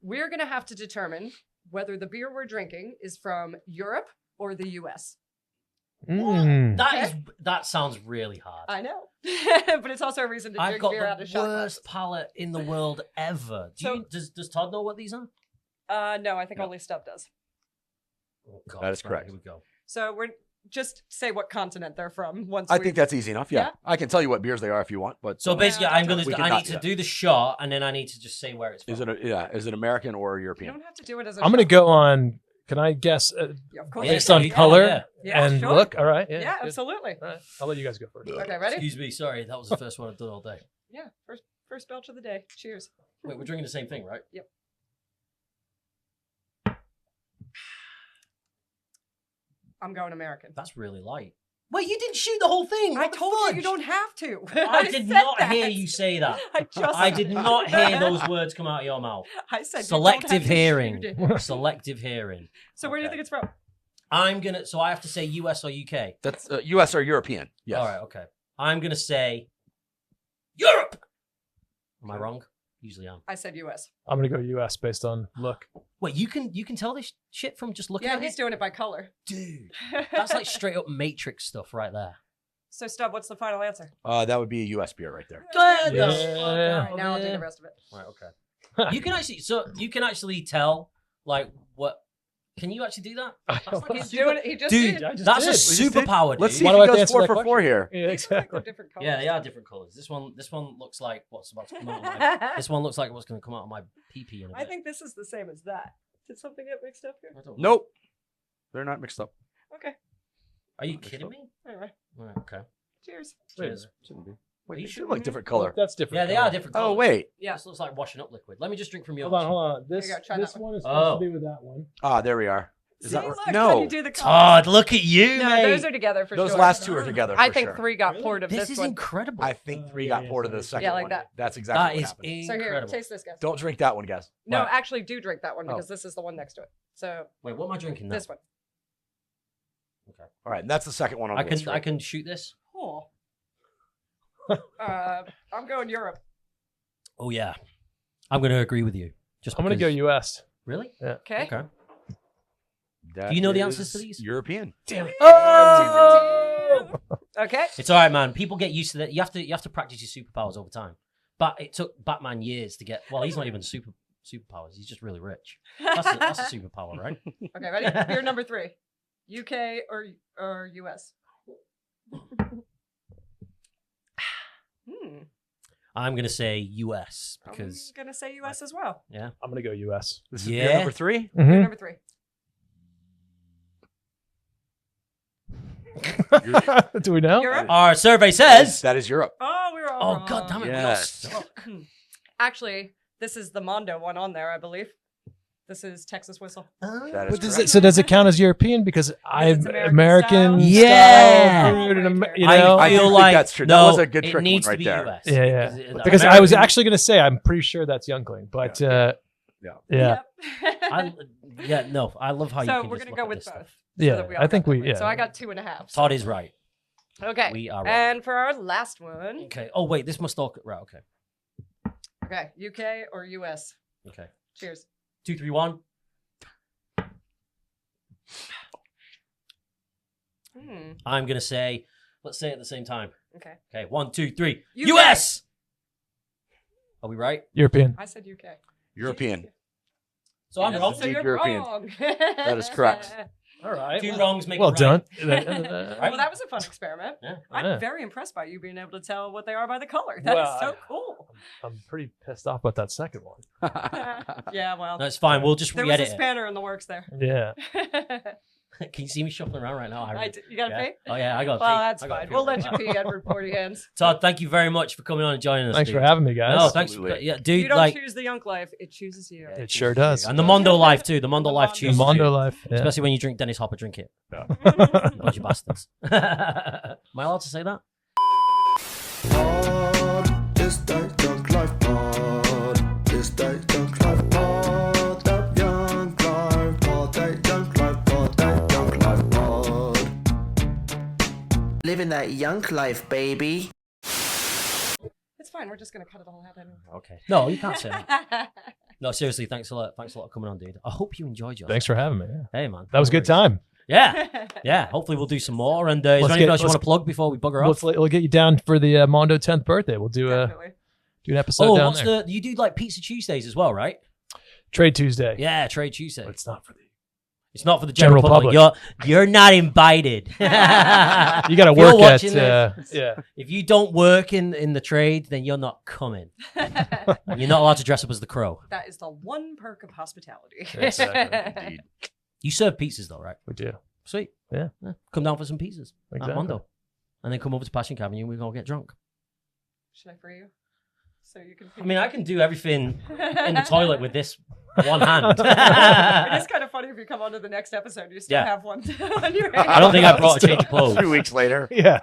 we're going to have to determine whether the beer we're drinking is from Europe or the U.S. Mm. That sounds really hard. I know, but it's also a reason to I've drink got beer out the of shot worst palate in the world ever. Does Todd know what these are? No, I think No. only Stubb does. Oh, God. That is Right, correct. Here we go. So we're just say what continent they're from. Once I we- think that's easy enough. Yeah. Yeah? I can tell you what beers they are if you want, but So basically, Yeah, I'm gonna. we can I not need do to that. do the shot, and then I need to just say where it's from. is it American or You European? don't have to do it as a I'm going to shot. go on. Can I guess Yeah, of course. based you on can. color Yeah, and sure. look? All right. Yeah. Yeah, good. absolutely. All right. I'll let you guys go first. Okay, ready? Excuse me. Sorry, that was the first one I've done all day. Yeah, first belch of the day. Cheers. Wait, we're drinking the same thing, right? Yep. I'm going American. That's really light. Wait, you didn't shoot the whole thing. I What the told you fudge? you don't have to. I did said not that. hear you say that. I just. I did not hear those words come out of your mouth. I said you don't Selective have to hearing. shoot it. Selective hearing. So where do you Okay. think it's from? So I have to say US or UK. That's U.S. or European. Yes. All right, okay. I'm gonna say Europe. Am I wrong? Usually am. I said U.S. I'm going to go U.S. based on look. Wait, you can tell this shit from just looking Yeah, at he's it? doing it by color. Dude, that's like straight up Matrix stuff right there. So Stubb, what's the final answer? That would be a U.S. beer right there. Good. Yeah. All right, now I'll do the rest of it. Right, okay. You can actually tell like what. Can you actually do that? I That's like He's super- doing it. He just Dude, did. I just that's did. a superpower, dude. Let's see Why if do I he have to goes answer 4 that for 4 question? here. Yeah, They're exactly. different colors. Yeah, they are different colors. This one looks like what's about to come out of my. This one looks like what's going to come out of my pee in a bit. I think this is the same as that. Did something get mixed up here? I don't know. Nope. They're not mixed up. Okay. Are you kidding me? Anyway, Right, okay. cheers. Cheers. Shouldn't be. Are Wait, you they sure? should look different color. That's different. Yeah, they color. are different colors. Oh wait. Yeah. This looks like washing up liquid. Let me just drink from yours. Hold on. This you go, try this that one is Oh. supposed to be with that one. There we are. Is See, that look, no? when you do the colors. Todd, look at you, No, mate. those are together for Those sure. last two are together. I for think sure. 3 got poured of This this is one. incredible. I think 3 got poured of the second like one. that. That's That exactly what is happened. So here, incredible. taste this, guys. Don't drink that one, guys. No, Right. actually, do drink that one Oh. because this is the one next to it. So Wait, what am I drinking now? this one. All right, and that's the second one on I the can list. I Right? can shoot this. Oh. I'm going Europe. Oh yeah, I'm going to agree with you. Just I'm gonna go because- U.S. Really? Okay. Okay. That Do you know the answers to is these? European. Damn it. Oh! Okay. It's all right, man. People get used to that. You have to practice your superpowers over time. But it took Batman years to get. Well, he's not even superpowers. He's just really rich. That's a superpower, right? Okay, ready? Beer number 3. UK or US? I'm gonna say U.S. because I'm gonna say US as well. yeah. I'm gonna go U.S. This is Yeah. beer number 3. Beer Mhm. number 3. Do we know? Europe? Our survey says. That is Europe. Oh, we were all Oh wrong. god damn it! Yes. We all suck. Actually, this is the Mondo one on there, I believe. This is Texas Whistle. That is But correct. so does it count as European? Because I'm it's American American style. Yeah. style food, and you I know. I feel do think like that's true. No, That was a good it trick needs one to be right there. U.S. Yeah. Because I was actually going to say I'm pretty sure that's Youngling, but yeah. Yep. No, I love how you So can we're just gonna look go at with this both. stuff. so Yeah, that we I all think got we- that right. yeah. So I got 2.5. Todd is right. Okay. We are wrong. And for our last one. Okay. Oh wait, this must all right. Okay. Okay. UK or US? Okay. Cheers. 2, 3, 1. I'm gonna say. Let's say it at the same time. Okay. Okay. 1, 2, 3. UK. U.S. Are we right? European. I said UK. European. So I'm wrong. So Indeed, you're European. wrong. That is correct. All right. Two wrongs make Well it right. done. Well, that was a fun experiment. Yeah. I'm Yeah. very impressed by you being able to tell what they are by the color. That is Well, so cool. I'm pretty pissed off about that second one. Yeah, well, No, it's fine. We'll just there was a re-edit it. spanner in the works there. Yeah. Can you see me shuffling around right now? You got to yeah. pee? Oh yeah, I got. Well, pee. that's I got fine. pee. We'll let you pee and report hands. Todd, thank you very much for coming on and joining us. Thanks for dude. having me, guys. No, thanks. Absolutely. Yeah, dude. You don't like, choose the Yunk Life; it chooses you. It sure does. and the Mondo Life too. The Mondo The Life Mondo. The chooses Mondo you. life. Yeah. Especially when you drink Dennis Hopper, drink it. Yeah. Bunch of bastards. Am I allowed to say that? Pod, it's that Yunk Life Pod. It's that Yunk Life Pod. That Yunk Life Pod. That Yunk Life Pod. That Yunk Life Pod. Living that Yunk Life, baby. It's fine. We're just gonna cut it all out anyway. Okay. No, you can't say that. No, seriously. Thanks a lot. Thanks a lot for coming on, dude. I hope you enjoyed yourself. Thanks for having me. Yeah. Hey, man. That was a good time. Yeah. Yeah. Hopefully we'll do some more. And is there Let's anything get- else you let's- want to plug before we bugger off? We'll get you down for the Mondo 10th birthday. We'll do Definitely. an episode Oh, down what's there. you do like Pizza Tuesdays as well, right? Trade Tuesday. Yeah, Trade Tuesday. But it's not for the. It's not for the general, public. You're not invited. You got to If you're work at. watching this- Yeah. If you don't work in the trade, then you're not coming. And you're not allowed to dress up as the crow. That is the one perk of hospitality. Exactly. Indeed. You serve pizzas though, right? We do. Sweet. Yeah. Come down for some pizzas at Exactly. Mondo. And then come over to Passyunk Avenue and we all get drunk. Should I free you? So you can. I mean, I can do everything in the toilet with this one hand. It is kind of funny if you come on to the next episode, you still Yeah. have one on your hand. I don't think I brought a change of clothes. 2 weeks later. Yeah.